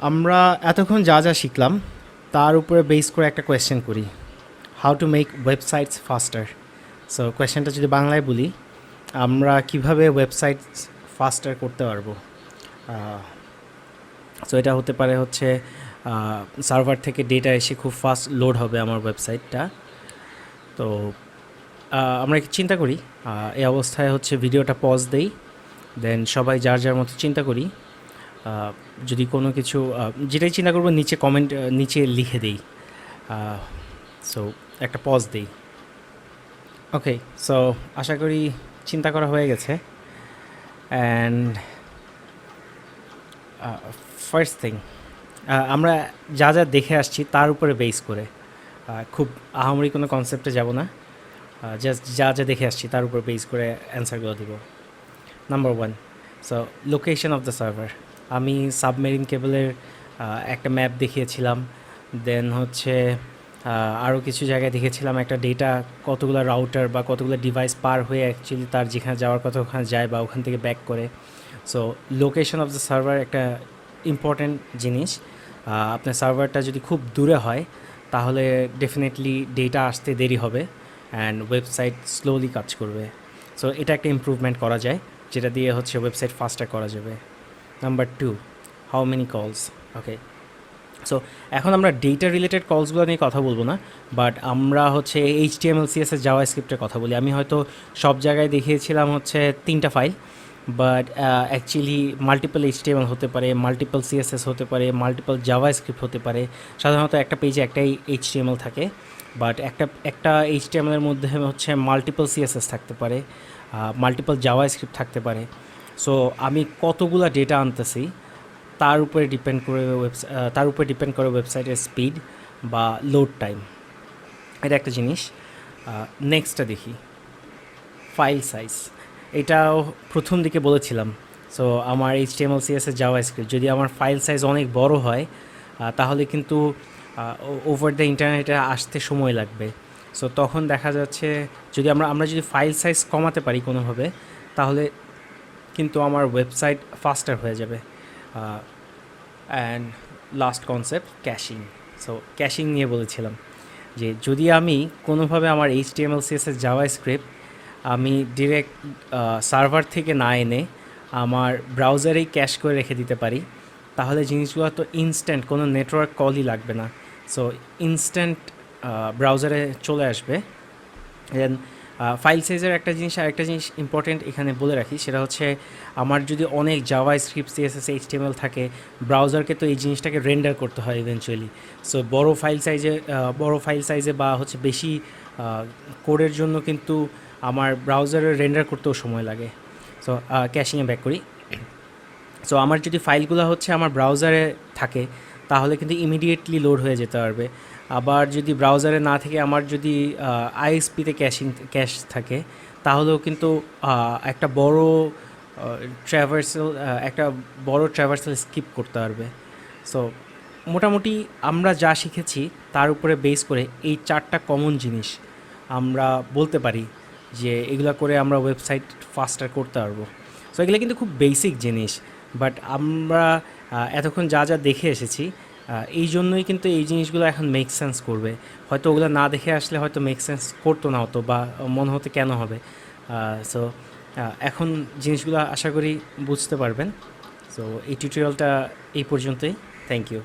আমরা এতক্ষণ যা যা শিখলাম তার উপরে বেস করে একটা কোয়েশ্চেন করি, how to make websites ফাস্টার। So কোয়েশ্চেনটা যদি বাংলায় বলি, আমরা কিভাবে ওয়েবসাইট ফাস্টার করতে পারবো। সো এটা হতে পারে হচ্ছে সার্ভার থেকে ডেটা এসে খুব ফাস্ট লোড হবে আমার ওয়েবসাইটটা। তো আমরা চিন্তা করি, এই অবস্থায় হচ্ছে ভিডিওটা পজ দেই, দেন সবাই যার যার মতো চিন্তা করি। যদি কোনো কিছু যেটাই চিন্তা করবো নিচে কমেন্ট নিচে লিখে দিই। সো একটা পজ দিই। ওকে, সো আশা করি চিন্তা করা হয়ে গেছে। অ্যান্ড ফার্স্ট থিং, আমরা যা যা দেখে আসছি তার উপরে বেস করে, খুব আহামরি কোনো কনসেপ্টে যাব না, জাস্ট যা যা দেখে আসছি তার উপর বেস করে অ্যান্সারগুলো দিব। Number 1, so location of the server. আমি সাবমেরিন কেবলের একটা ম্যাপ দেখিয়েছিলাম, দেন হচ্ছে আরও কিছু জায়গায় দেখেছিলাম একটা ডেটা কতগুলো রাউটার বা কতগুলো ডিভাইস পার হয়ে অ্যাকচুয়ালি তার যেখানে যাওয়ার কথা ওখানে যায় বা ওখান থেকে ব্যাক করে। So location of the server একটা ইম্পর্ট্যান্ট জিনিস। আপনার সার্ভারটা যদি খুব দূরে হয় তাহলে ডেফিনেটলি ডেটা আসতে দেরি হবে অ্যান্ড ওয়েবসাইট স্লোলি কাজ করবে। সো এটা একটা ইমপ্রুভমেন্ট করা যায়, যেটা দিয়ে হচ্ছে ওয়েবসাইট ফাস্টার করা যাবে। নাম্বার 2, হাউ মেনি কলস। ওকে, সো এখন আমরা ডেটা রিলেটেড কলসগুলো নিয়ে কথা বলবো না, বাট আমরা হচ্ছে HTML CSS জাভাস্ক্রিপ্টের কথা বলি। আমি হয়তো সব জায়গায় দেখিয়েছিলাম হচ্ছে 3টা file, but actually multiple HTML হতে পারে, মাল্টিপল CSS হতে পারে, মাল্টিপল জাভাস্ক্রিপ্ট হতে পারে। সাধারণত একটা পেজে একটাই HTML থাকে, বাট একটা HTML এর মধ্যে হচ্ছে মাল্টিপল CSS থাকতে পারে, মাল্টিপল জাভাস্ক্রিপ্ট থাকতে পারে। সো আমি কতগুলো ডেটা আনতেছি তার উপরে ডিপেন্ড করে ওয়েবসাইটের স্পিড বা লোড টাইম। এটা একটা জিনিস। নেক্সটটা দেখি, ফাইল সাইজ। এটাও প্রথম দিকে বলেছিলাম। সো আমার HTML CSS জাভাস্ক্রিপ্ট যদি আমার ফাইল সাইজ অনেক বড় হয় তাহলে কিন্তু ওভার দ্য ইন্টারনেটে আসতে সময় লাগবে। সো তখন দেখা যাচ্ছে যদি আমরা যদি ফাইল সাইজ কমাতে পারি কোনোভাবে, তাহলে কিন্তু আমার ওয়েবসাইট ফাস্টার হয়ে যাবে। And last concept, caching. So caching নিয়ে বলেছিলাম যে যদি আমি কোনোভাবে আমার HTML CSS জাভাস্ক্রিপ্ট আমি ডিরেক্ট সার্ভার থেকে না এনে আমার ব্রাউজারেই ক্যাশ করে রেখে দিতে পারি, তাহলে জিনিসগুলো তো ইনস্ট্যান্ট, কোনো নেটওয়ার্ক কলই লাগবে না। সো ইনস্ট্যান্ট ব্রাউজারে চলে আসবে। দেন ফাইল সাইজের একটা জিনিস, আরেকটা জিনিস ইম্পর্টেন্ট এখানে বলে রাখি, সেটা হচ্ছে আমার যদি অনেক জাভাস্ক্রিপ্ট CSS HTML থাকে, ব্রাউজারকে তো এই জিনিসটাকে রেন্ডার করতে হয় ইভেনচুয়ালি। সো বড় ফাইল সাইজে বা হচ্ছে বেশি কোডের জন্য কিন্তু আমার ব্রাউজারে রেন্ডার করতেও সময় লাগে। সো ক্যাশিংয়ে ব্যাক করি। সো আমার যদি ফাইলগুলো হচ্ছে আমার ব্রাউজারে থাকে তাহলে কিন্তু ইমিডিয়েটলি লোড হয়ে যেতে পারবে। আবার যদি ব্রাউজারে না থেকে আমার যদি ISPতে ক্যাশ থাকে, তাহলেও কিন্তু একটা বড় ট্র্যাভার্সাল স্কিপ করতে পারবে। সো মোটামুটি আমরা যা শিখেছি তার উপরে বেস করে এই 4টা কমন জিনিস আমরা বলতে পারি যে এগুলো করে আমরা ওয়েবসাইট ফাস্টার করতে পারবো। সো এগুলো কিন্তু খুব বেসিক জিনিস, বাট আমরা এতক্ষণ যা যা দেখে এসেছি এই জন্যই কিন্তু এই জিনিসগুলো এখন মেক সেন্স করবে। হয়তো ওগুলো না দেখে আসলে হয়তো মেক সেন্স করতো না হতো, বা মনে হতে কেন হবে। সো এখন জিনিসগুলো আশা করি বুঝতে পারবেন। সো এই টিউটোরিয়ালটা এই পর্যন্তই। Thank you.